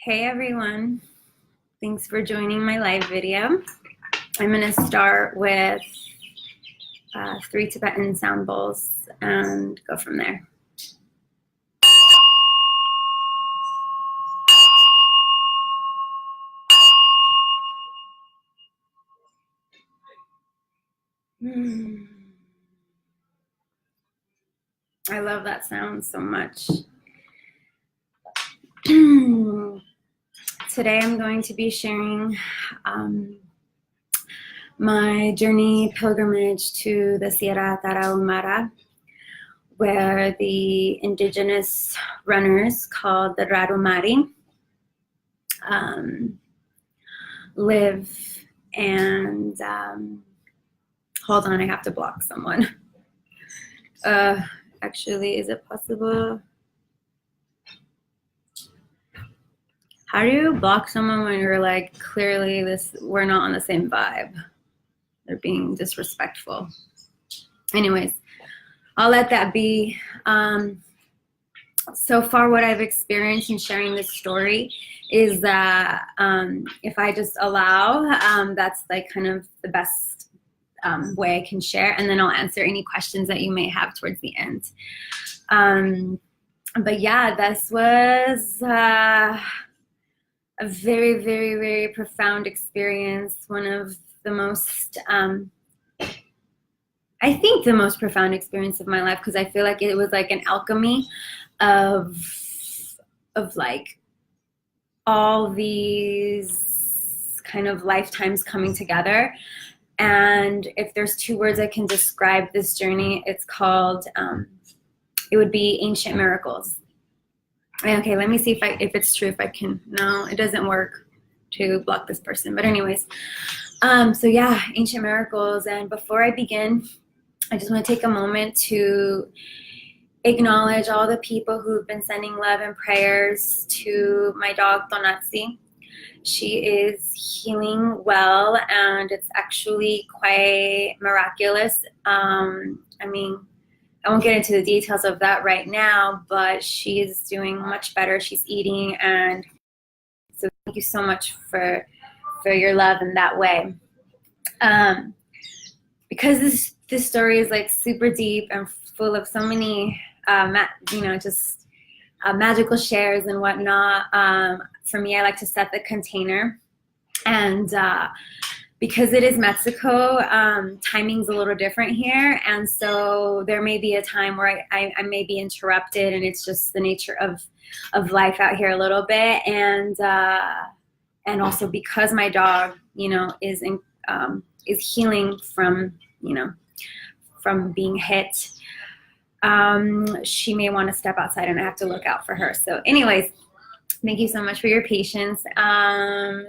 Hey everyone, thanks for joining my live video. I'm going to start with 3 Tibetan sound bowls and go from there. I love that sound so much. Today I'm going to be sharing my journey pilgrimage to the Sierra Tarahumara, where the indigenous runners called the Tarahumari live. And hold on, I have to block someone. Actually, is it possible? How do you block someone when you're like, clearly we're not on the same vibe? They're being disrespectful. Anyways, I'll let that be. So far what I've experienced in sharing this story is that if I just allow, that's like kind of the best way I can share, and then I'll answer any questions that you may have towards the end. But yeah, this was a very, very, very profound experience. One of the most, I think the most profound experience of my life, because I feel like it was like an alchemy of like all these kind of lifetimes coming together. And if there's 2 words I can describe this journey, it's called, it would be ancient miracles. Okay, let me see if it's true, if I can. No, it doesn't work to block this person. But anyways, so yeah, ancient miracles. And before I begin, I just want to take a moment to acknowledge all the people who've been sending love and prayers to my dog, Tonatsi. She is healing well, and it's actually quite miraculous. I mean, I won't get into the details of that right now, but she is doing much better. She's eating, and so thank you so much for your love in that way. Because this story is like super deep and full of so many, magical shares and whatnot. For me, I like to set the container, and because it is Mexico, timing's a little different here, and so there may be a time where I may be interrupted, and it's just the nature of life out here a little bit, and also because my dog, is healing from from being hit, she may want to step outside, and I have to look out for her. So, anyways. Thank you so much for your patience.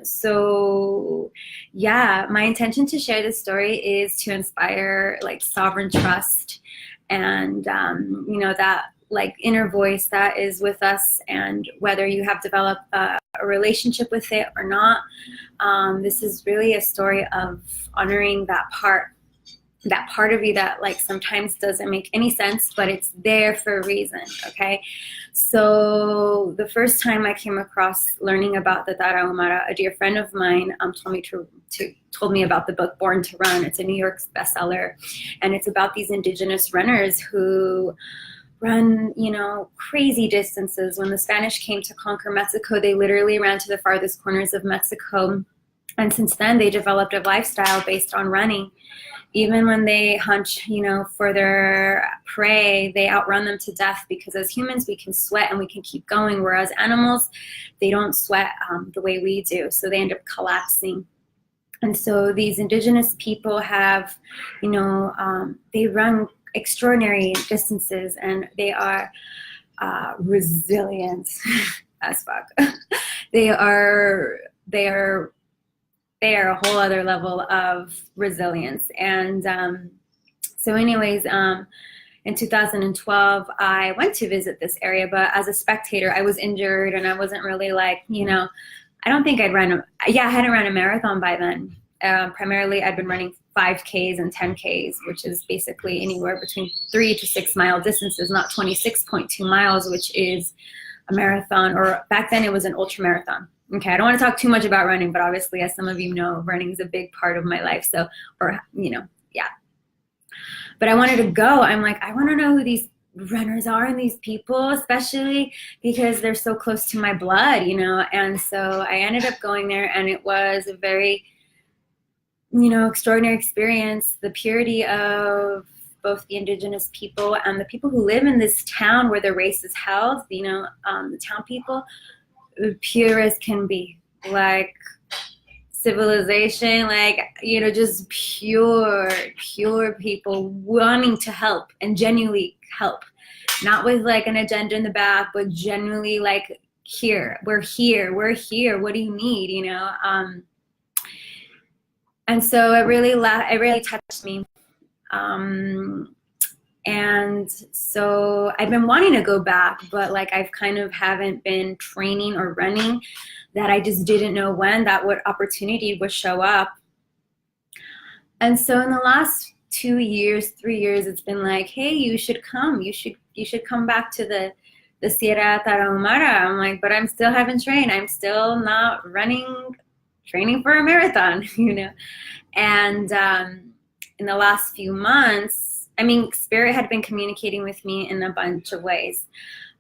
So yeah, my intention to share this story is to inspire like sovereign trust and, that like inner voice that is with us, and whether you have developed a relationship with it or not, this is really a story of honoring that part of you that like sometimes doesn't make any sense, but it's there for a reason. Okay, so the first time I came across learning about the Tarahumara, a dear friend of mine told me about the book Born to Run. It's a New York bestseller, and it's about these indigenous runners who run crazy distances. When the Spanish came to conquer Mexico, they literally ran to the farthest corners of Mexico, and since then they developed a lifestyle based on running. Even when they hunt, for their prey, they outrun them to death, because as humans, we can sweat and we can keep going, whereas animals, they don't sweat the way we do, so they end up collapsing. And so these indigenous people have, they run extraordinary distances, and they are resilient as fuck. They are a whole other level of resilience. And so anyways, in 2012, I went to visit this area, but as a spectator, I was injured, and I wasn't really like, I don't think I'd run, I hadn't run a marathon by then. Primarily, I'd been running 5Ks and 10Ks, which is basically anywhere between 3 to 6 mile distances, not 26.2 miles, which is a marathon, or back then it was an ultra marathon. Okay, I don't want to talk too much about running, but obviously, as some of you know, running is a big part of my life. So, or, you know, yeah. But I wanted to go. I'm like, I want to know who these runners are and these people, especially because they're so close to my blood, you know. And so I ended up going there, and it was a very, you know, extraordinary experience. The purity of both the indigenous people and the people who live in this town where the race is held, you know, the town people, pure as can be, like civilization, like, you know, just pure people wanting to help and genuinely help, not with like an agenda in the back, but genuinely like, we're here, what do you need, you know? And so it really touched me. And so I've been wanting to go back, but like I've kind of haven't been training or running, that I just didn't know when that what opportunity would show up. And so in the last 2 years, 3 years, it's been like, hey, you should come. You should come back to the Sierra Tarahumara. I'm like, but I'm still haven't trained. I'm still not training for a marathon, you know. And in the last few months, I mean, Spirit had been communicating with me in a bunch of ways.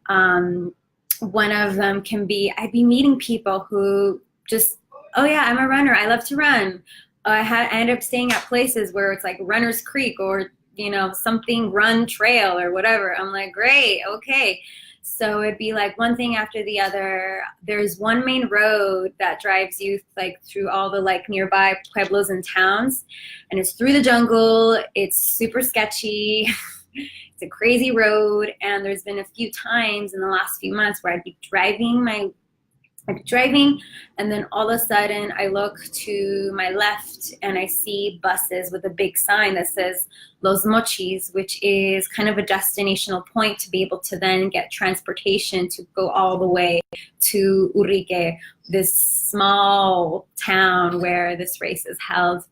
One of them can be, I'd be meeting people who just, oh yeah, I'm a runner, I love to run. I end up staying at places where it's like Runner's Creek, or, you know, something run trail or whatever. I'm like, great, okay. So it'd be like one thing after the other. There's one main road that drives you like through all the like nearby pueblos and towns, and it's through the jungle. It's super sketchy. It's a crazy road, and there's been a few times in the last few months where I'd be driving, and then all of a sudden I look to my left and I see buses with a big sign that says Los Mochis, which is kind of a destinational point to be able to then get transportation to go all the way to Urique, this small town where this race is held.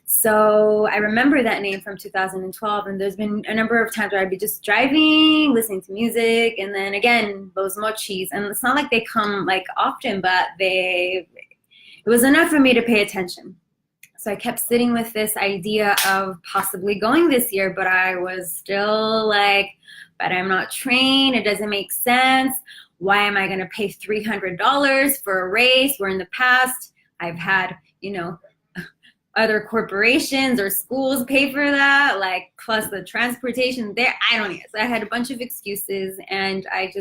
So I remember that name from 2012, and there's been a number of times where I'd be just driving, listening to music, and then again, those mochis. And it's not like they come like often, but it was enough for me to pay attention. So I kept sitting with this idea of possibly going this year, but I was still like, but I'm not trained, it doesn't make sense. Why am I gonna pay $300 for a race where in the past I've had, you know, other corporations or schools pay for that, like plus the transportation there, I don't know. So I had a bunch of excuses, and I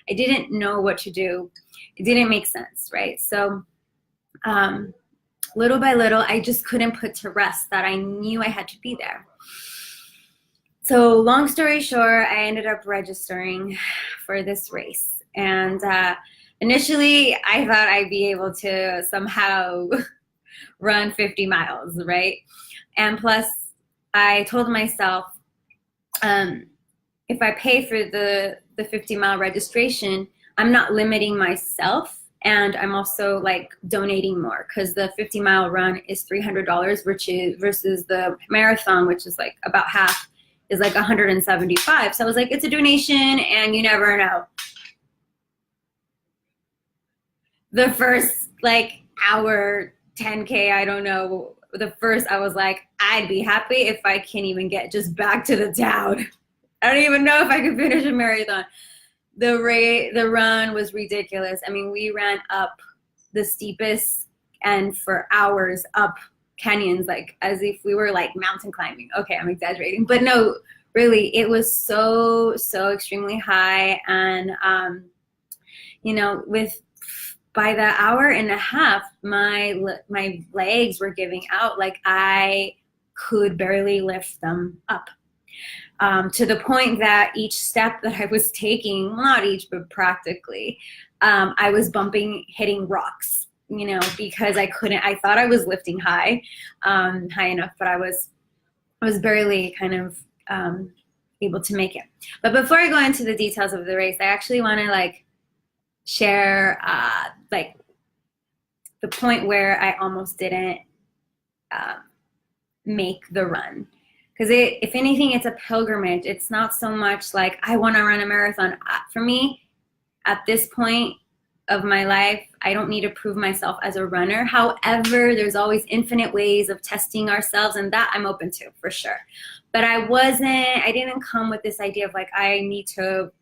didn't know what to do. It didn't make sense, right? So little by little, I just couldn't put to rest that I knew I had to be there. So long story short, I ended up registering for this race. And initially, I thought I'd be able to somehow run 50 miles, right? And plus, I told myself, if I pay for the 50-mile registration, I'm not limiting myself, and I'm also like donating more, because the 50-mile run is $300, which is versus the marathon, which is like about half, is like $175. So I was like, it's a donation, and you never know. The first like hour 10K, I don't know. The first, I was like, I'd be happy if I can even get just back to the town. I don't even know if I could finish a marathon. The run was ridiculous. I mean, we ran up the steepest and for hours up canyons, like as if we were like mountain climbing. Okay, I'm exaggerating, but no, really, it was so extremely high. And you know, by the hour and a half, my legs were giving out. Like I could barely lift them up, to the point that each step that I was taking, well, not each, but practically, I was hitting rocks, you know, because I thought I was lifting high enough, but I was barely kind of able to make it. But before I go into the details of the race, I actually want to like share like the point where I almost didn't make the run, because if anything, it's a pilgrimage. It's not so much like I want to run a marathon. For me, At this point of my life, I don't need to prove myself as a runner. However, there's always infinite ways of testing ourselves, and that I'm open to for sure. But I didn't come with this idea of like, I need to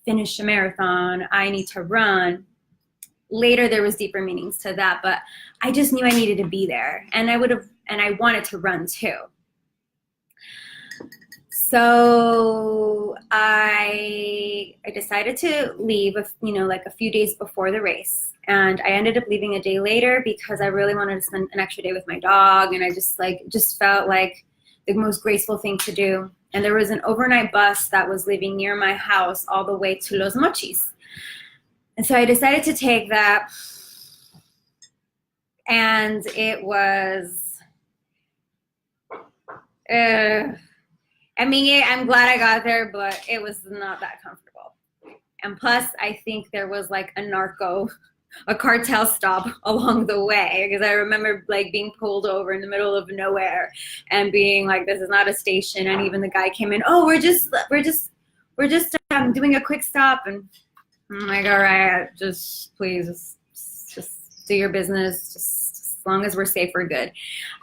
finish a marathon, I need to run. Later, there was deeper meanings to that, but I just knew I needed to be there, and I wanted to run too. So I decided to leave, like a few days before the race, and I ended up leaving a day later because I really wanted to spend an extra day with my dog, and I just felt like the most graceful thing to do. And there was an overnight bus that was leaving near my house all the way to Los Mochis. And so I decided to take that, and it was, I'm glad I got there, but it was not that comfortable. And plus, I think there was like a cartel stop along the way, because I remember like being pulled over in the middle of nowhere and being like, this is not a station. And even the guy came in, oh, we're just doing a quick stop. And I'm like, all right, just please, just do your business. Just as long as we're safe, we're good.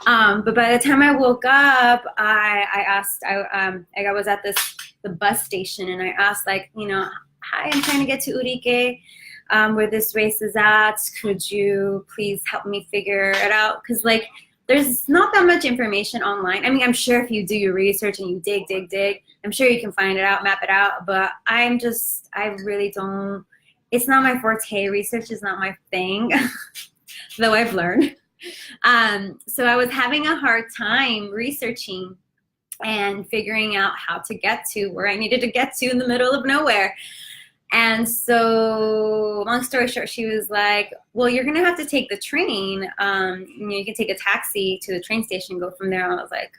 But by the time I woke up, I was at the bus station, and I asked, like, hi, I'm trying to get to Urique, where this race is at. Could you please help me figure it out? Because like, there's not that much information online. I mean, I'm sure if you do your research and you dig, I'm sure you can find it out, map it out. But I really don't, it's not my forte. Research is not my thing, though I've learned. So I was having a hard time researching and figuring out how to get to where I needed to get to in the middle of nowhere. And so, long story short, she was like, well, you're going to have to take the train. You can take a taxi to the train station and go from there. And I was like,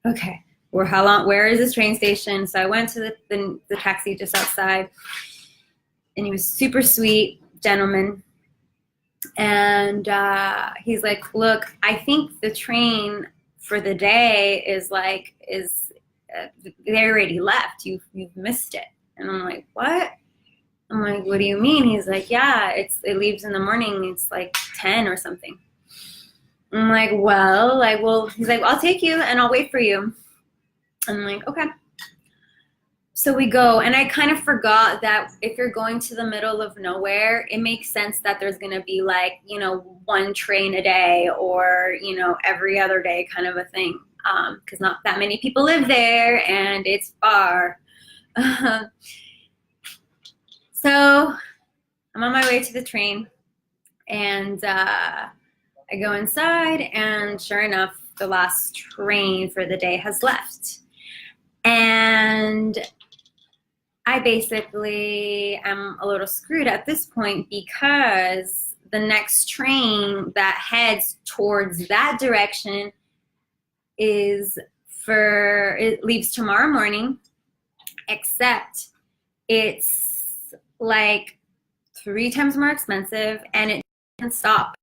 okay, where is this train station? So I went to the taxi just outside, and he was super sweet gentleman. And he's like, look, I think the train for the day they already left. You've missed it. And I'm like, what? I'm like, what do you mean? He's like, yeah, it leaves in the morning. It's like 10 or something. I'm like, well, he's like, I'll take you and I'll wait for you. I'm like, okay. So we go, and I kind of forgot that if you're going to the middle of nowhere, it makes sense that there's going to be like, one train a day or, every other day kind of a thing. Because not that many people live there and it's far. So I'm on my way to the train, and I go inside, and sure enough, the last train for the day has left. And I basically am a little screwed at this point, because the next train that heads towards that direction it leaves tomorrow morning, except it's like 3 times more expensive, and it doesn't stop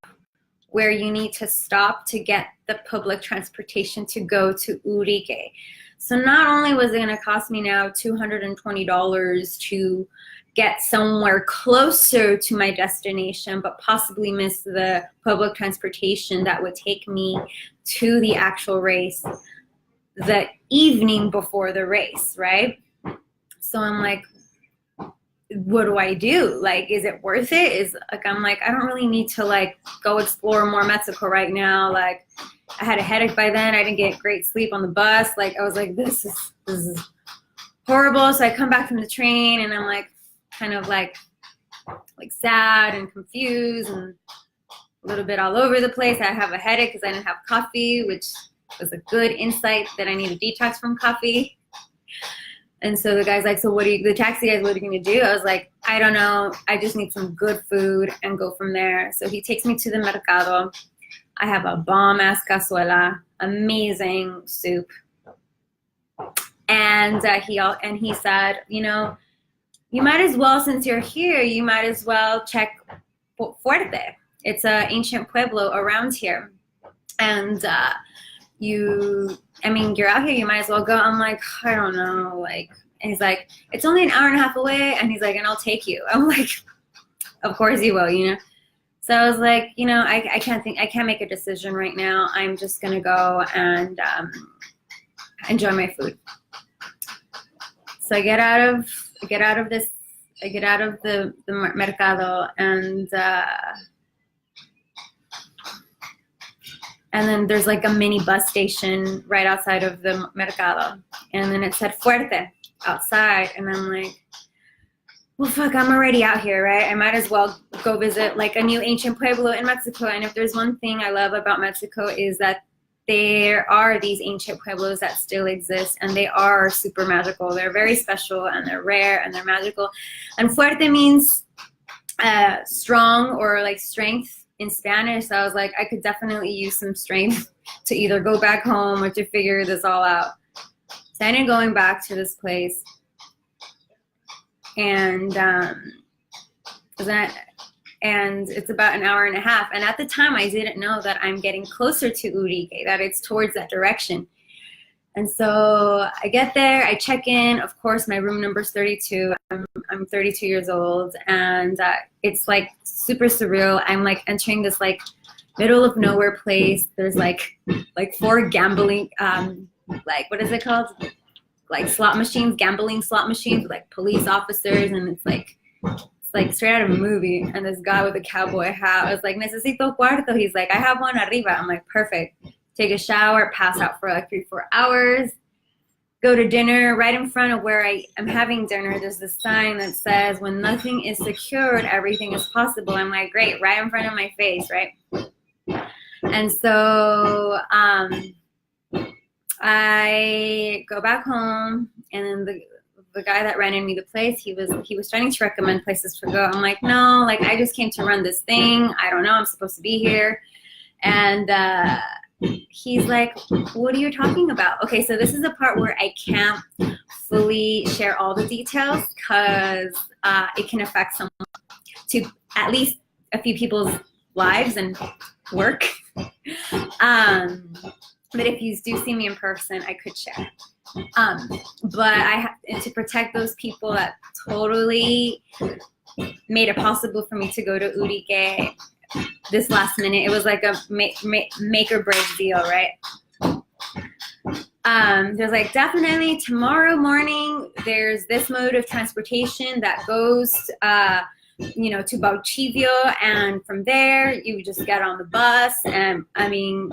where you need to stop to get the public transportation to go to Urique. So not only was it going to cost me now $220 to get somewhere closer to my destination, but possibly miss the public transportation that would take me to the actual race the evening before the race, right? So I'm like, what do I do? Like, is it worth it? I'm like, I don't really need to like go explore more Mexico right now. Like, I had a headache by then. I didn't get great sleep on the bus. Like, I was like, this is horrible. So I come back from the train, and I'm like, kind of like sad and confused and a little bit all over the place. I have a headache because I didn't have coffee, which was a good insight that I need a detox from coffee. And so the guy's like, so the taxi guy's, what are you going to do? I was like, I don't know. I just need some good food and go from there. So he takes me to the mercado. I have a bomb-ass cazuela, amazing soup. And he said, you might as well, since you're here, you might as well check Fuerte. It's an ancient pueblo around here. And you're out here, you might as well go. I'm like, I don't know. Like, And he's like, it's only an hour and a half away. And he's like, and I'll take you. I'm like, of course you will, you know? So I was like, you know, I can't make a decision right now. I'm just going to go and enjoy my food. So I get out of the mercado, and then there's like a mini bus station right outside of the mercado. And then it said Fuerte outside. And I'm like, well, fuck, I'm already out here, right? I might as well go visit like a new ancient pueblo in Mexico. And if there's one thing I love about Mexico is that there are these ancient pueblos that still exist, and they are super magical. They're very special, and they're rare, and they're magical. And fuerte means strong or like strength in Spanish. So I was like, I could definitely use some strength to either go back home or to figure this all out. So I ended up going back to this place, and it's about an hour and a half. And at the time, I didn't know that I'm getting closer to Urique, that it's towards that direction. And so I get there, I check in. Of course, my room number is 32. I'm 32 years old, and it's like super surreal. I'm like entering this like middle of nowhere place. There's like 4 gambling, like, what is it called? Like slot machines, gambling slot machines with like police officers, and it's like straight out of a movie. And this guy with a cowboy hat was like, necesito cuarto. He's like, I have one arriba. I'm like, perfect. Take a shower, pass out for like 3-4 hours, go to dinner. Right in front of where I am having dinner, there's this sign that says, when nothing is secured, everything is possible. I'm like, great, right in front of my face, right? And so I go back home, and then the guy that rented me the place, he was trying to recommend places to go. I'm like, no, like I just came to run this thing. I don't know, I'm supposed to be here. And he's like, what are you talking about? Okay, so this is the part where I can't fully share all the details because it can affect someone, to at least a few people's lives and work. But if you do see me in person, I could share. But I have to protect those people that totally made it possible for me to go to Urique this last minute. It was like a make or break deal, right? There's like, definitely tomorrow morning, there's this mode of transportation that goes, to Bauchivio, and from there you just get on the bus. And I mean,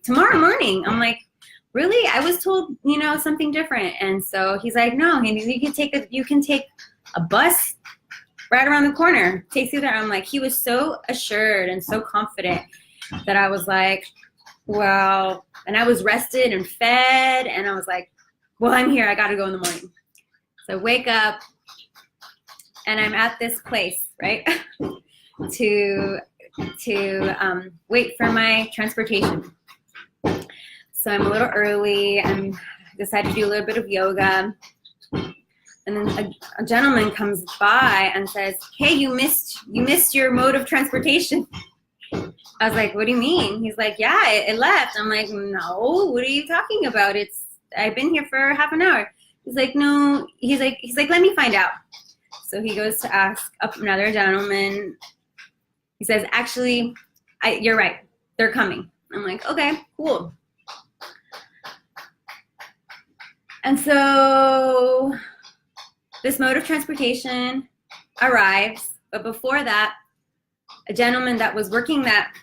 tomorrow morning. I'm like, really? I was told, something different. And so he's like, no, you can take a bus right around the corner. Takes you there. I'm like, he was so assured and so confident that I was like, well, and I was rested and fed, and I was like, well, I'm here. I got to go in the morning. So I wake up, and I'm at this place, right, to wait for my transportation. So I'm a little early, and decided to do a little bit of yoga. And then a gentleman comes by and says, hey, you missed your mode of transportation. I was like, what do you mean? He's like, yeah, it left. I'm like, no, what are you talking about? I've been here for half an hour. He's like, no. He's like, let me find out. So he goes to ask another gentleman. He says, actually, you're right. They're coming. I'm like, okay, cool. And so this mode of transportation arrives. But before that, a gentleman that was working that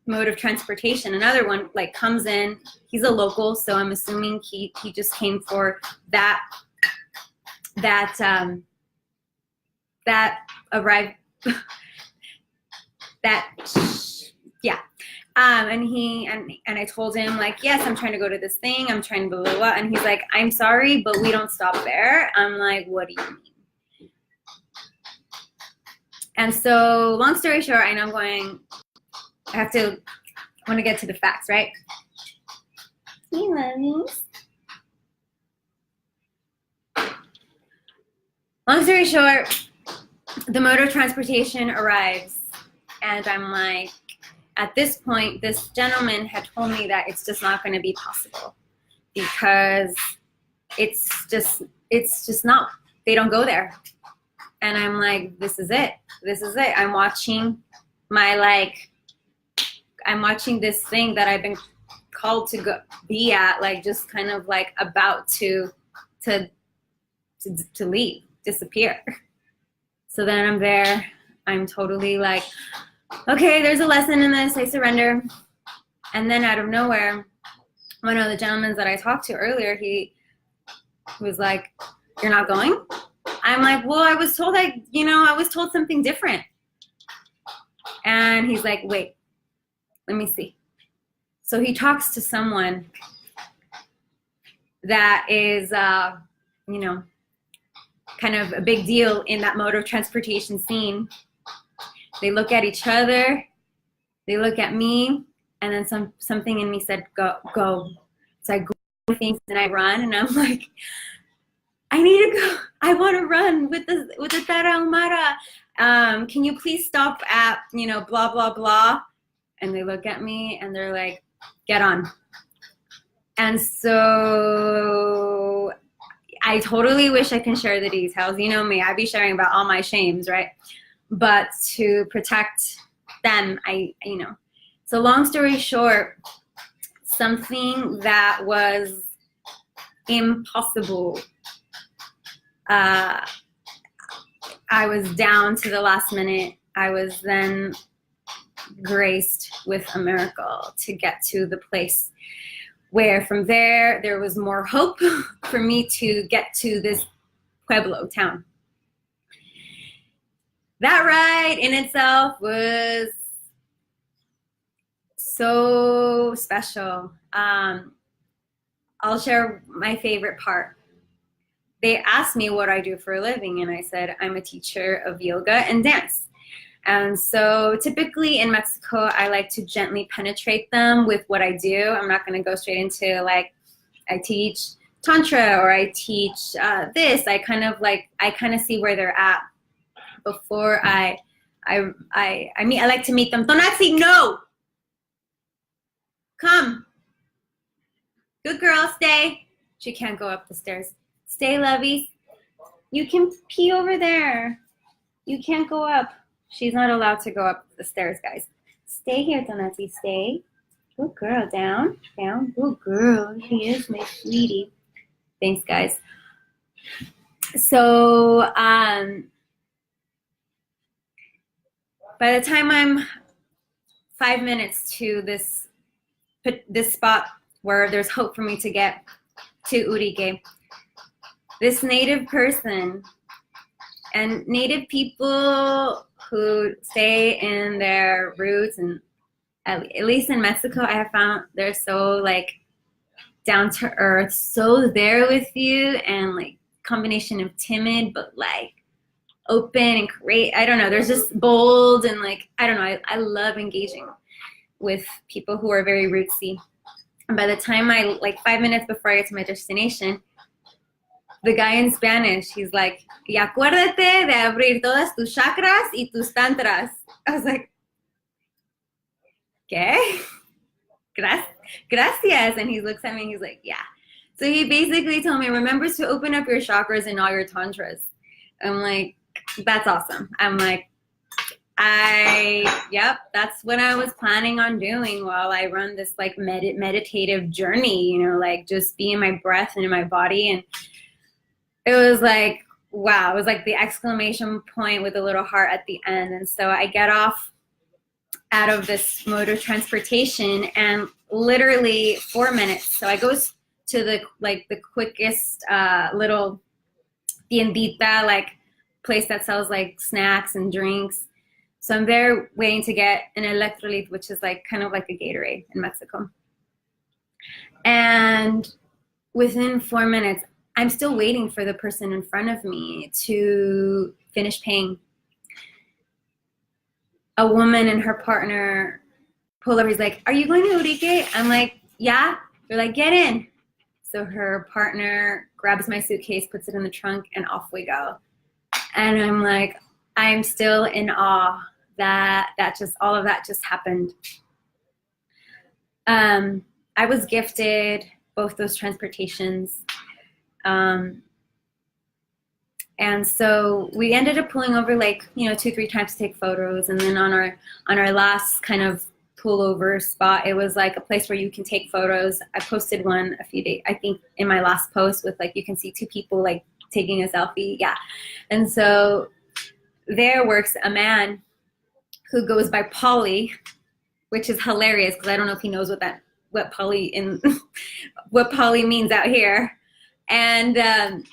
mode of transportation, another one, like, comes in. He's a local, so I'm assuming he just came for that arrived. And I told him, like, yes, I'm trying to go to this thing. I'm trying to blah, blah, blah. And he's like, I'm sorry, but we don't stop there. I'm like, what do you mean? And so long story short, I know I want to get to the facts, right? Hey, lovies. Long story short, the mode of transportation arrives, and I'm like, at this point, this gentleman had told me that it's just not going to be possible because it's it's just not, they don't go there. And I'm like, this is it. This is it. I'm watching I'm watching this thing that I've been called to go be at, like just kind of like about to leave, disappear. So then I'm there. I'm totally like, okay, there's a lesson in this. I surrender. And then out of nowhere, one of the gentlemen that I talked to earlier, he was like, you're not going? I'm like, well, I was told I was told something different. And he's like, wait, let me see. So he talks to someone that is, kind of a big deal in that mode of transportation scene. They look at each other, they look at me, and then something in me said, go. So I go things and I run, and I'm like, I need to go. I want to run with the Tarahumara. Can you please stop at, blah, blah, blah. And they look at me and they're like, get on. And so I totally wish I can share the details. You know me, I'd be sharing about all my shames, right? But to protect them, So long story short, something that was impossible, I was down to the last minute. I was then graced with a miracle to get to the place where from there was more hope for me to get to this pueblo town. That ride in itself was so special. I'll share my favorite part. They asked me what I do for a living, and I said, I'm a teacher of yoga and dance. And so typically in Mexico, I like to gently penetrate them with what I do. I'm not going to go straight into like, I teach Tantra or I teach this. I kind of see where they're at before I like to meet them. Tonatzi, no! Come. Good girl, stay. She can't go up the stairs. Stay, lovies. You can pee over there. You can't go up. She's not allowed to go up the stairs, guys. Stay here, Tonatzi, stay. Good girl, down, down. Good girl, she is my sweetie. Thanks, guys. So, by the time I'm 5 minutes to this spot where there's hope for me to get to Urique, this native person and native people who stay in their roots, and at least in Mexico, I have found they're so like down to earth, so there with you, and like combination of timid but like open and great. I don't know. There's just bold and like, I don't know. I love engaging with people who are very rootsy. And by the time like 5 minutes before I get to my destination, the guy in Spanish, he's like, y acuérdate de abrir todas tus chakras y tus tantras. I was like, ¿qué? Gracias. And he looks at me and he's like, yeah. So he basically told me, remember to open up your chakras and all your tantras. I'm like, that's awesome. I'm like, yep, that's what I was planning on doing while I run this like meditative journey, like just be in my breath and in my body. And it was like, wow, it was like the exclamation point with a little heart at the end. And so I get off out of this mode of transportation and literally 4 minutes. So I go to the quickest little tiendita, like place that sells like snacks and drinks. So I'm there waiting to get an electrolyte, which is like kind of like a Gatorade in Mexico. And within 4 minutes, I'm still waiting for the person in front of me to finish paying. A woman and her partner pull over. He's like, are you going to Urique? I'm like, yeah. They're like, get in. So her partner grabs my suitcase, puts it in the trunk, and off we go. And I'm like, I'm still in awe that all of that just happened. I was gifted both those transportations. And so we ended up pulling over like, 2-3 times to take photos. And then on our last kind of pullover spot, it was like a place where you can take photos. I posted one a few days, I think in my last post, with like, you can see 2 people like taking a selfie. Yeah. And so there works a man who goes by Polly, which is hilarious because I don't know if he knows what Polly means out here. And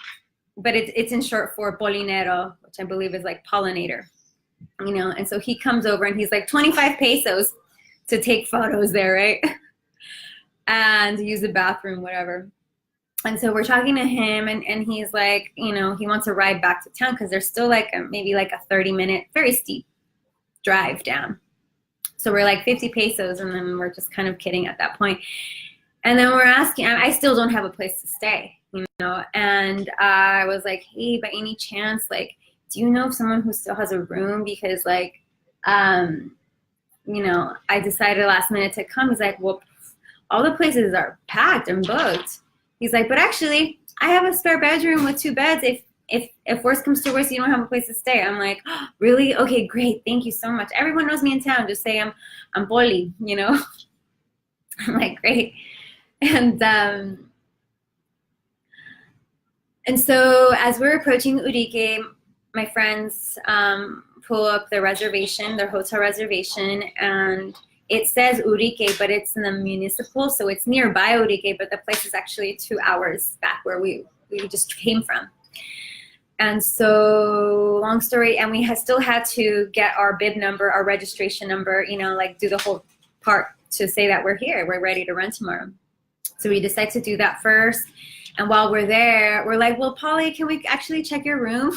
but it's in short for polinero, which I believe is like pollinator, and so he comes over and he's like 25 pesos to take photos there, right? And use the bathroom, whatever. And so we're talking to him, and he's like, he wants to ride back to town because there's still like maybe like a 30-minute, very steep drive down. So we're like 50 pesos, and then we're just kind of kidding at that point. And then we're asking, I still don't have a place to stay, and I was like, hey, by any chance, like, do you know of someone who still has a room? Because like, I decided last minute to come. He's like, well, all the places are packed and booked. He's like, but actually, I have a spare bedroom with 2 beds. If worst comes to worst, you don't have a place to stay. I'm like, oh, really? Okay, great. Thank you so much. Everyone knows me in town. Just say I'm Poli, I'm like, great. And so as we're approaching Urique, my friends pull up their hotel reservation, and it says Urique, but it's in the municipal, so it's nearby Urique, but the place is actually 2 hours back where we just came from. And so, long story, and we still had to get our bib number, our registration number, like do the whole part to say that we're here, we're ready to run tomorrow. So we decide to do that first. And while we're there, we're like, well, Polly, can we actually check your room?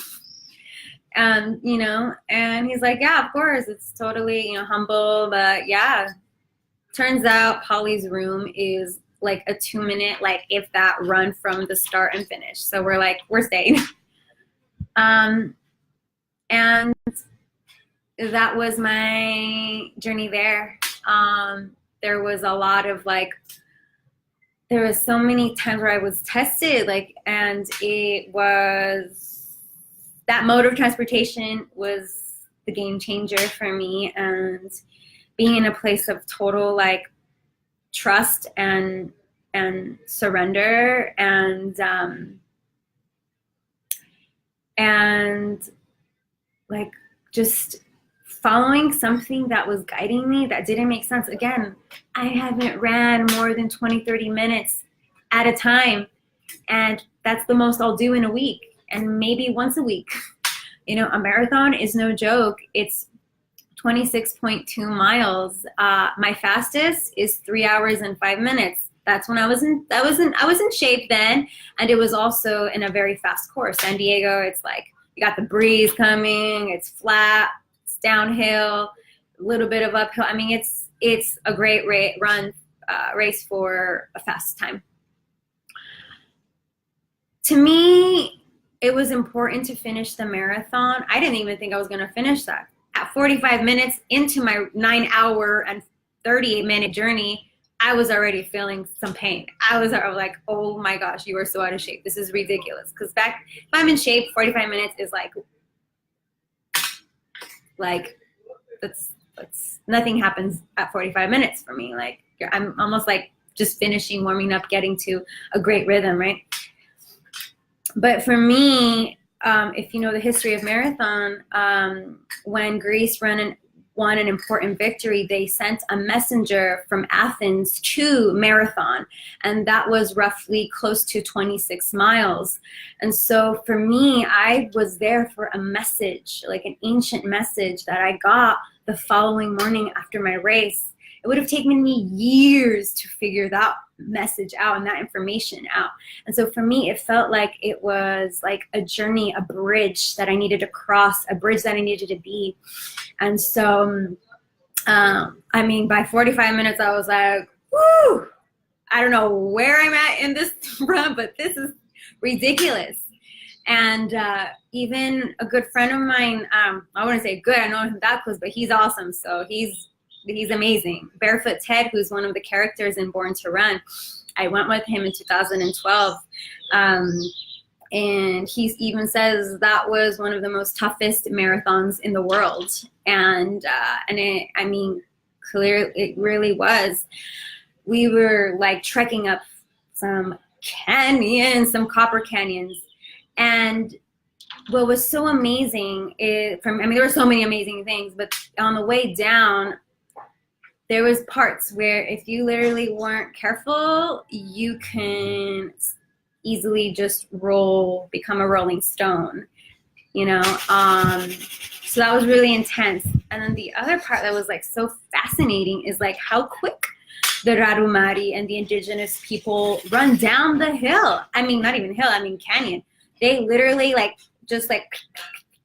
And he's like, yeah, of course. It's totally, humble, but yeah. Turns out Polly's room is like a 2-minute, like if that, run from the start and finish. So we're like, we're staying. And that was my journey there. There was a lot of there was so many times where I was tested, and it was, that mode of transportation was the game changer for me, and being in a place of total trust and surrender and just following something that was guiding me that didn't make sense. Again, I haven't ran more than 20-30 minutes at a time, and that's the most I'll do in a week, and maybe once a week. A marathon is no joke. It's 26.2 miles. My fastest is 3 hours and 5 minutes. That's when I was in shape then, and it was also in a very fast course. San Diego, it's like you got the breeze coming, it's flat, it's downhill, a little bit of uphill. I mean, it's a great race for a fast time. To me, it was important to finish the marathon. I didn't even think I was going to finish that. At 45 minutes into my 9-hour and 38-minute journey, I was already feeling some pain. I was like, oh my gosh, you are so out of shape. This is ridiculous. Because if I'm in shape, 45 minutes is that's nothing happens at 45 minutes for me. I'm almost just finishing, warming up, getting to a great rhythm, right? But for me, if you know the history of marathon, when Greece won an important victory, they sent a messenger from Athens to Marathon, and that was roughly close to 26 miles. And so for me, I was there for a message, like an ancient message that I got the following morning after my race. It would have taken me years to figure that message out and that information out. And so for me, it felt like it was like a journey, a bridge that I needed to cross, a bridge that I needed to be. And so, by 45 minutes, I was like, whoo, I don't know where I'm at in this run, but this is ridiculous. And even a good friend of mine, I wouldn't say good, I know him that close, but he's awesome. So he's amazing. Barefoot Ted, who's one of the characters in Born to Run. I went with him in 2012. And he even says that was one of the most toughest marathons in the world. And I mean, clearly it really was. We were like trekking up some canyons, some copper canyons. And what was so amazing I mean, there were so many amazing things, but on the way down, there was parts where if you literally weren't careful, you can easily just become a rolling stone, you know? So that was really intense. And then the other part that was like so fascinating is like how quick the Tarahumara and the indigenous people run down the hill. I mean, not even hill, I mean canyon. They literally like, just like,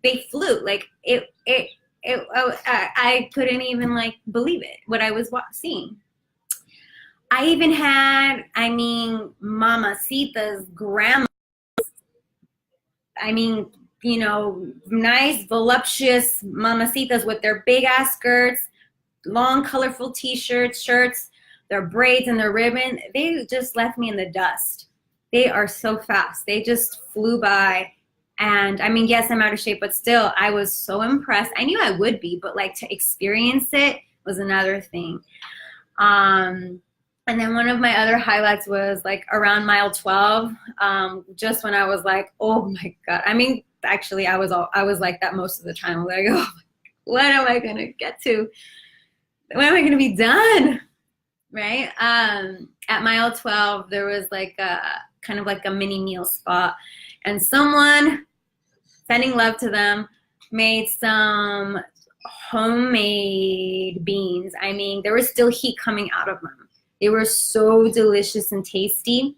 they flew. Like I couldn't even like believe it, what I was seeing. I even had, I mean, Mamacita's grandma, I mean, you know, nice, voluptuous Mamacitas with their big ass skirts, long, colorful t-shirts, shirts, their braids and their ribbon. They just left me in the dust. They are so fast. They just flew by. And I mean, yes, I'm out of shape, but still, I was so impressed. I knew I would be, but like to experience it was another thing. And then one of my other highlights was like around mile 12, just when I was like, oh my God. I mean, actually, I was like that most of the time. Like, oh, when am I going to get to? When am I going to be done? Right? At mile 12, there was like a kind of like a mini meal spot. And someone, sending love to them, made some homemade beans. I mean, there was still heat coming out of them. They were so delicious and tasty.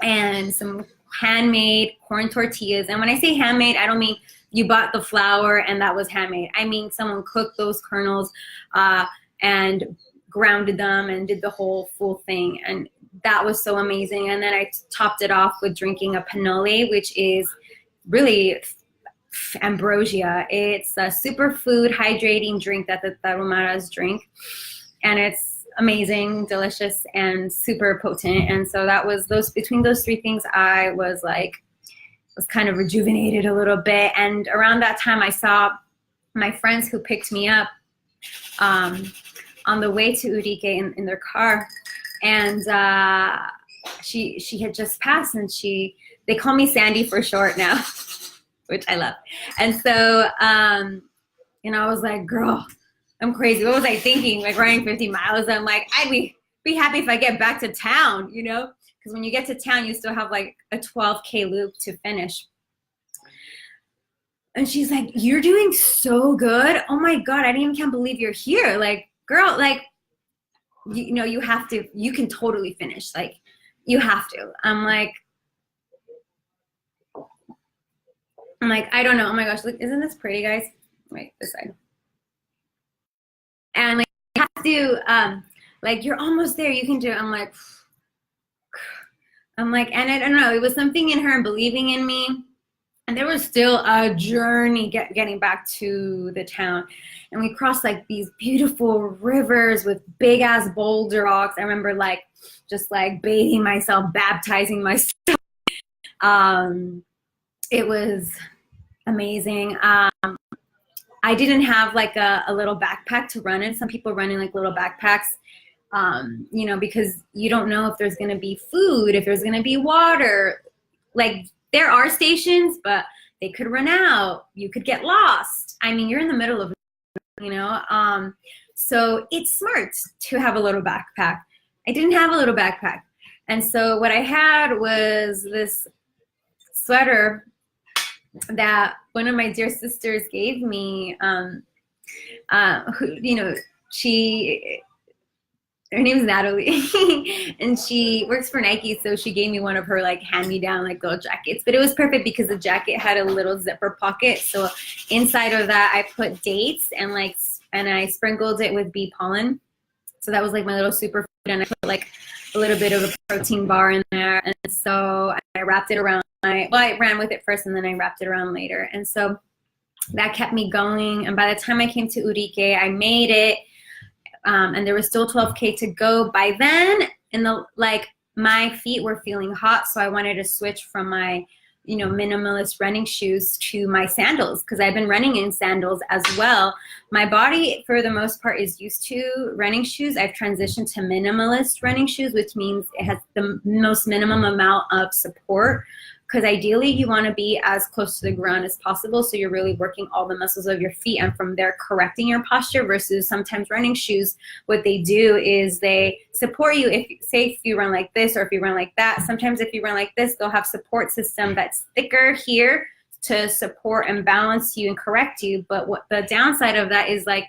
And some handmade corn tortillas. And when I say handmade, I don't mean you bought the flour and that was handmade. I mean someone cooked those kernels and grounded them and did the whole full thing. And that was so amazing. And then I topped it off with drinking a pinole, which is really ambrosia. It's a superfood hydrating drink that the Tarumaras drink. And it's amazing, delicious, and super potent. And so that was between those three things, I was kind of rejuvenated a little bit. And around that time, I saw my friends who picked me up on the way to Urique in their car. And she had just passed, and they call me Sandy for short now, which I love. And so, you know, I was like, girl, I'm crazy. What was I thinking? Like running 50 miles. I'm like, I'd be happy if I get back to town, you know? Because when you get to town, you still have like a 12K loop to finish. And she's like, you're doing so good. Oh my God, I can't believe you're here. Like, girl, like, you know, you can totally finish. Like, you have to. I'm like, I don't know. Oh my gosh, look, isn't this pretty, guys? Wait, this side. And like, you have to, like, you're almost there. You can do it. I'm like, and I don't know. It was something in her and believing in me. And there was still a journey getting back to the town. And we crossed like these beautiful rivers with big ass boulder rocks. I remember like just like bathing myself, baptizing myself. It was amazing. I didn't have like a little backpack to run in. Some people run in like little backpacks, you know, because you don't know if there's going to be food, if there's going to be water. Like there are stations, but they could run out. You could get lost. I mean, you're in the middle of, you know, so it's smart to have a little backpack. I didn't have a little backpack. And so what I had was this sweater that one of my dear sisters gave me, who, you know, her name is Natalie, and she works for Nike, so she gave me one of her like hand-me-down like little jackets. But it was perfect because the jacket had a little zipper pocket, so inside of that I put dates and I sprinkled it with bee pollen. So that was like my little superfood, and I put like a little bit of a protein bar in there, and so I wrapped it around. I ran with it first, and then I wrapped it around later, and so that kept me going. And by the time I came to Urique, I made it. And there was still 12K to go. By then, my feet were feeling hot, so I wanted to switch from my, minimalist running shoes to my sandals, because I've been running in sandals as well. My body, for the most part, is used to running shoes. I've transitioned to minimalist running shoes, which means it has the most minimum amount of support, because ideally you want to be as close to the ground as possible, so you're really working all the muscles of your feet, and from there correcting your posture. Versus sometimes running shoes, what they do is they support you. If you run like this, or if you run like that, sometimes if you run like this, they'll have support system that's thicker here to support and balance you and correct you. But what the downside of that is, like,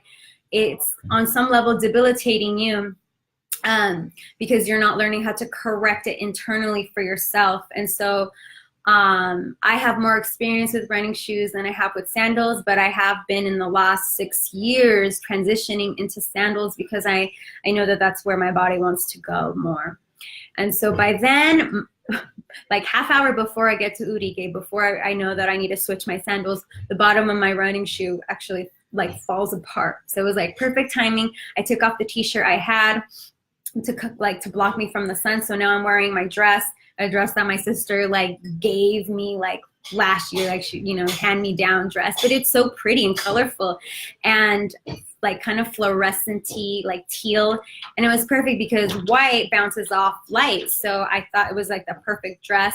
it's on some level debilitating you, because you're not learning how to correct it internally for yourself. And so I have more experience with running shoes than I have with sandals, but I have been in the last 6 years transitioning into sandals, because I know that that's where my body wants to go more. And so by then, like half hour before I get to Urige, before I know that I need to switch my sandals, the bottom of my running shoe actually like falls apart. So it was like perfect timing. I took off the t-shirt I had to block me from the sun. So now I'm wearing my dress, a dress that my sister like gave me like last year, like she, hand me down dress, but it's so pretty and colorful and like kind of fluorescent-y, like teal. And it was perfect because white bounces off light. So I thought it was like the perfect dress.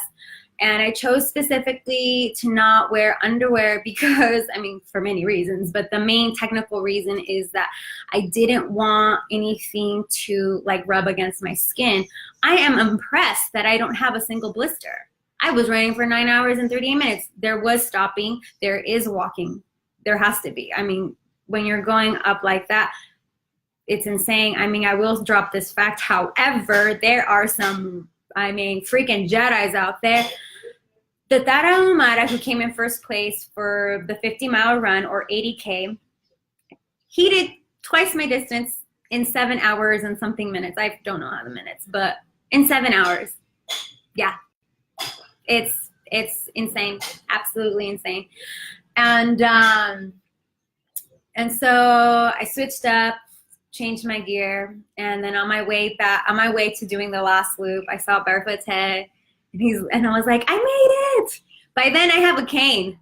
And I chose specifically to not wear underwear because, for many reasons, but the main technical reason is that I didn't want anything to like rub against my skin. I am impressed that I don't have a single blister. I was running for 9 hours and 38 minutes. There was stopping. There is walking. There has to be. When you're going up like that, it's insane. I will drop this fact. However, there are some freaking Jedis out there. The Tarahumara, who came in first place for the 50-mile run, or 80K, he did twice my distance in 7 hours and something minutes. I don't know how the minutes, but in 7 hours. Yeah, it's insane, absolutely insane. And so I switched up, changed my gear, and then on my way to doing the last loop, I saw Barefoot's head, and I was like, I made it! By then I have a cane.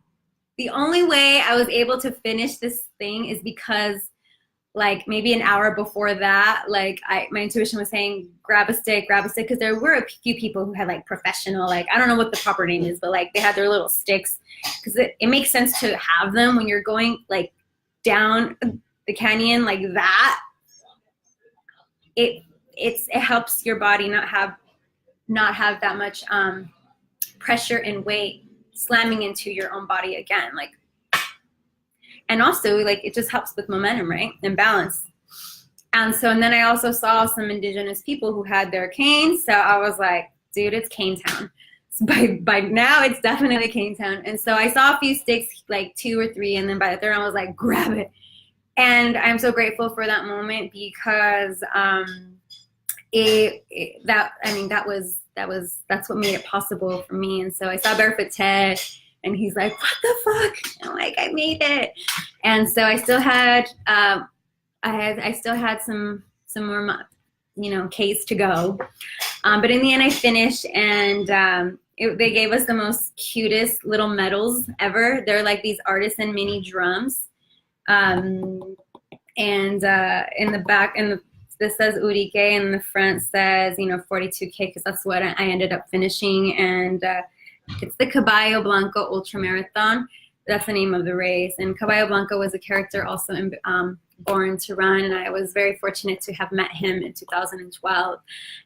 The only way I was able to finish this thing is because like maybe an hour before that, like my intuition was saying, grab a stick, because there were a few people who had like professional, like, I don't know what the proper name is, but like they had their little sticks, because it makes sense to have them when you're going like down the canyon like that. It helps your body not have that much pressure and weight slamming into your own body again, like, and also like it just helps with momentum, right, and balance. And then I also saw some indigenous people who had their canes, so I was like, dude, it's cane town. So by now it's definitely cane town. And so I saw a few sticks, like 2 or 3, and then by the third I was like, grab it. And I'm so grateful for that moment, because that's what made it possible for me. And so I saw Barefoot's head, and he's like, what the fuck? And I'm like, I made it. And so I still had some more Ks to go, but in the end I finished, and they gave us the most cutest little medals ever. They're like these artisan mini drums, and in the back, and this says Urike, and the front says 42K, because that's what I ended up finishing. And it's the Caballo Blanco Ultra Marathon. That's the name of the race. And Caballo Blanco was a character also in Born to Run, and I was very fortunate to have met him in 2012.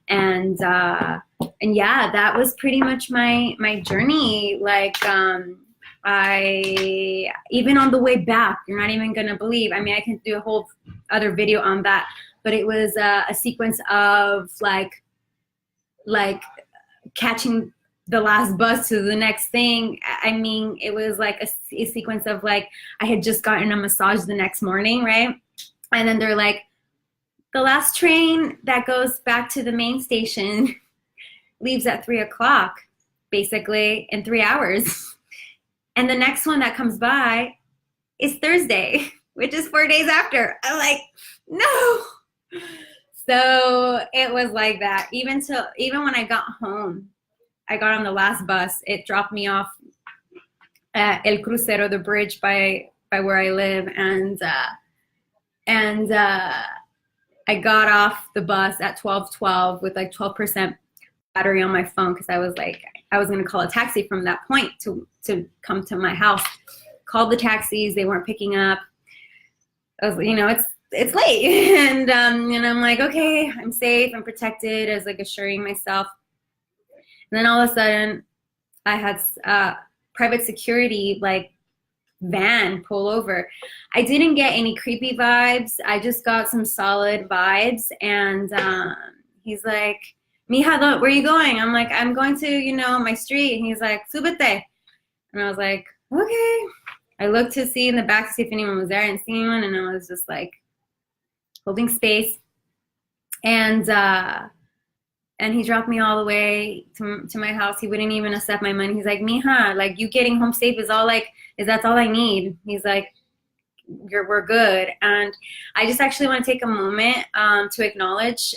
And yeah, that was pretty much my journey. Like, I even on the way back, you're not even gonna believe. I can do a whole other video on that, but it was a sequence of like catching the last bus to the next thing. It was like a sequence of like, I had just gotten a massage the next morning, right? And then they're like, the last train that goes back to the main station leaves at 3 o'clock, basically in 3 hours. And the next one that comes by is Thursday, which is 4 days after. I'm like, no. So it was like that. Even when I got home, I got on the last bus. It dropped me off at El Crucero, the bridge by where I live, and I got off the bus at 12:12 with like 12% battery on my phone, because I was like, I was going to call a taxi from that point to come to my house. Called the taxis, they weren't picking up. I was, it's late, and I'm like, okay, I'm safe, I'm protected, as like assuring myself. And then all of a sudden, I had private security like van pull over. I didn't get any creepy vibes. I just got some solid vibes. And he's like, Mija, where are you going? I'm like, I'm going to, my street. And he's like, Súbete. And I was like, okay. I looked to see in the back to see if anyone was there. I didn't see anyone. And I was just like holding space. And he dropped me all the way to my house. He wouldn't even accept my money. He's like, Mija, like, you getting home safe is that's all I need. He's like, we're good. And I just actually want to take a moment to acknowledge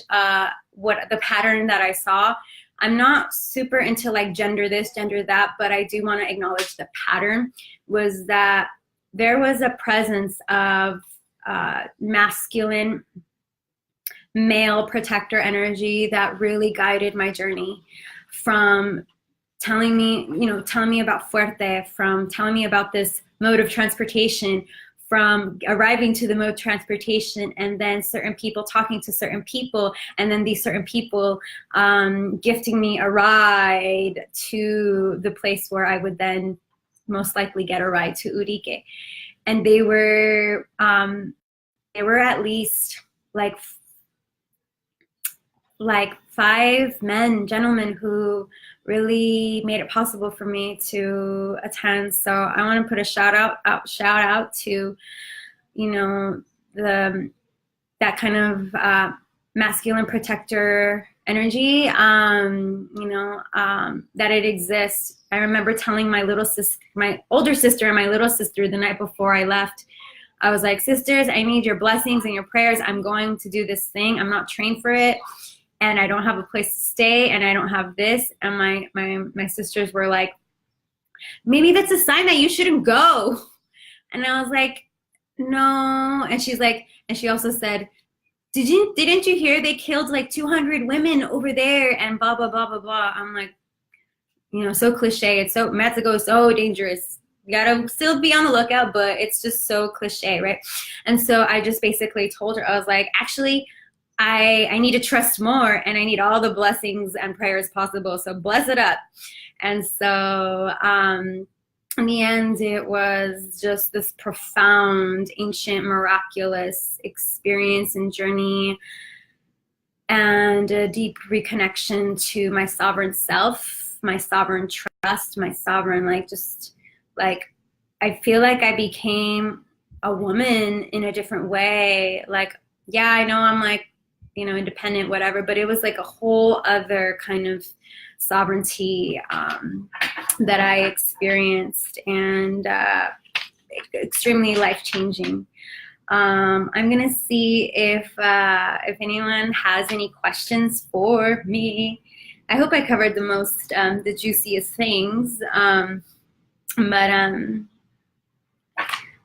what the pattern that I saw. I'm not super into like gender this, gender that, but I do want to acknowledge the pattern was that there was a presence of masculine male protector energy that really guided my journey, from telling me about fuerte, from telling me about this mode of transportation, from arriving to the mode of transportation, and then certain people talking to certain people, and then these certain people gifting me a ride to the place where I would then most likely get a ride to Urique. And they were at least like 5 gentlemen who really made it possible for me to attend. So I want to put a shout out to, that kind of masculine protector energy, that it exists. I remember telling my older sister and my little sister the night before I left, I was like, sisters, I need your blessings and your prayers. I'm going to do this thing. I'm not trained for it. And I don't have a place to stay, and I don't have this. And my sisters were like, maybe that's a sign that you shouldn't go. And I was like, no. And she's like, and she also said, didn't you hear they killed like 200 women over there and blah, blah, blah, blah, blah. I'm like, so cliche. It's so, Mexico is so dangerous. You gotta still be on the lookout, but it's just so cliche, right? And so I just basically told her, I was like, actually, I need to trust more, and I need all the blessings and prayers possible. So bless it up. And so in the end, it was just this profound, ancient, miraculous experience and journey, and a deep reconnection to my sovereign self, my sovereign trust, my sovereign, I feel like I became a woman in a different way. Like, yeah, I know I'm like, independent, whatever, but it was like a whole other kind of sovereignty that I experienced, and extremely life-changing. I'm gonna see if anyone has any questions for me. I hope I covered the juiciest things, but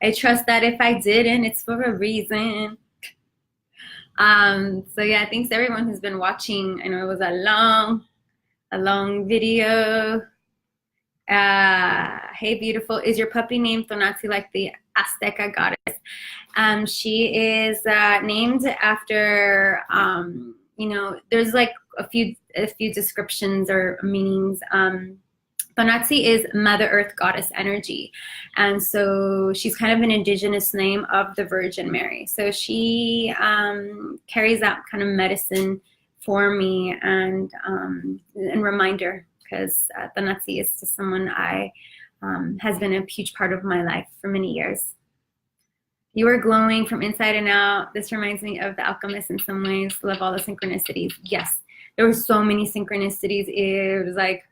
I trust that if I didn't, it's for a reason. So yeah, thanks to everyone who's been watching. I know it was a long video. Hey, beautiful. Is your puppy named Tonatzi like the Azteca goddess? She is named after, there's like a few descriptions or meanings. Tonatzi is Mother Earth goddess energy. And so she's kind of an indigenous name of the Virgin Mary. So she carries that kind of medicine for me, and reminder, because Tonatzi is just someone has been a huge part of my life for many years. You are glowing from inside and out. This reminds me of The Alchemist in some ways. Love all the synchronicities. Yes, there were so many synchronicities. It was like,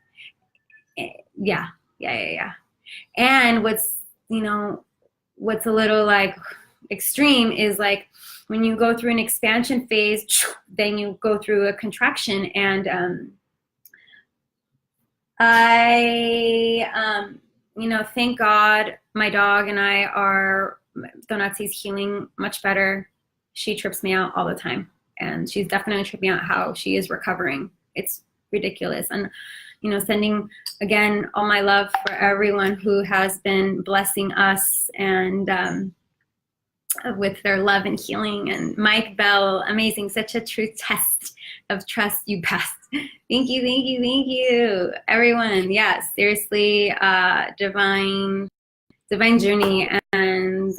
yeah. And what's a little like extreme is like when you go through an expansion phase, then you go through a contraction, and You know, thank God my dog and I are, Donatzi's healing much better. She trips me out all the time. And she's definitely tripping out how she is recovering. It's ridiculous. And, you know, sending, again, all my love for everyone who has been blessing us and with their love and healing. And Mike Bell, amazing, such a true test of trust you passed. Thank you, thank you, thank you, everyone. Yes, seriously, divine journey, and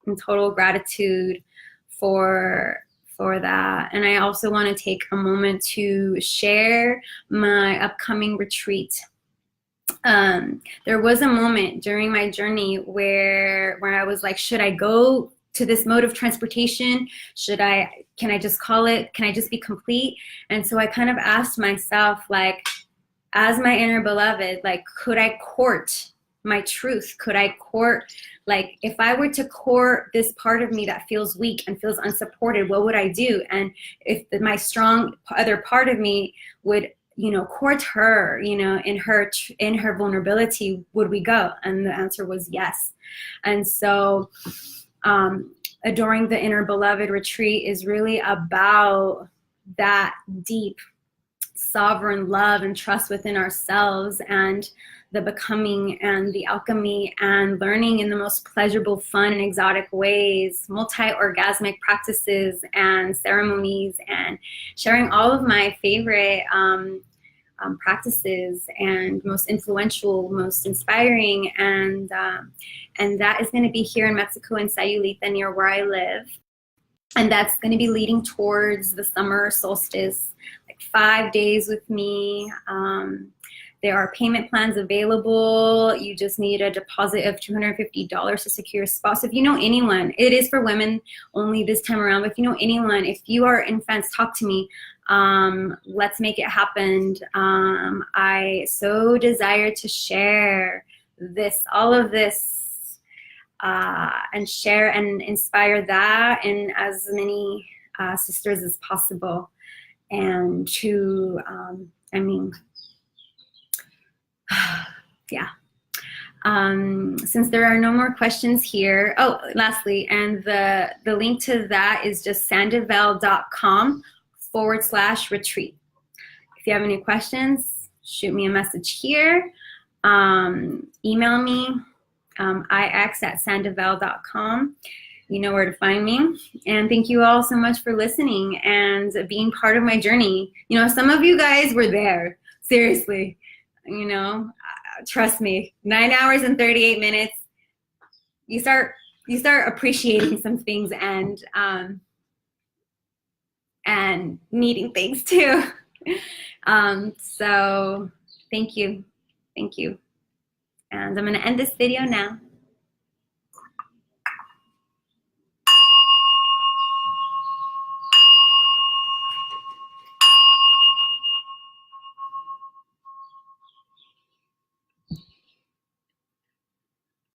in total gratitude for that. And I also want to take a moment to share my upcoming retreat. There was a moment during my journey where I was like, should I go to this mode of transportation? Can I just call it? Can I just be complete? And so I kind of asked myself, like, as my inner beloved, like, could I court my truth? Could I court, like, if I were to court this part of me that feels weak and feels unsupported, what would I do? And if my strong other part of me would, you know, court her, you know, in her vulnerability, would we go? And the answer was yes. And so Adoring the Inner Beloved retreat is really about that deep sovereign love and trust within ourselves, and the becoming and the alchemy, and learning in the most pleasurable, fun, and exotic ways, multi-orgasmic practices and ceremonies, and sharing all of my favorite practices and most influential, most inspiring, and that is going to be here in Mexico, in Sayulita, near where I live. And that's going to be leading towards the summer solstice, like 5 days with me. There are payment plans available. You just need a deposit of $250 to secure a spot. So if you know anyone, it is for women only this time around, but if you know anyone, if you are in France, talk to me. Let's make it happen. I so desire to share all of this, and share and inspire that in as many sisters as possible. And to, yeah. Since there are no more questions here, lastly, and the link to that is just sandoval.com/retreat. If you have any questions, shoot me a message here. Email me, ix@sandoval.com. You know where to find me. And thank you all so much for listening and being part of my journey. You know, some of you guys were there, seriously. You know, trust me, 9 hours and 38 minutes, you start appreciating some things and needing things too. So thank you. And I'm going to end this video now.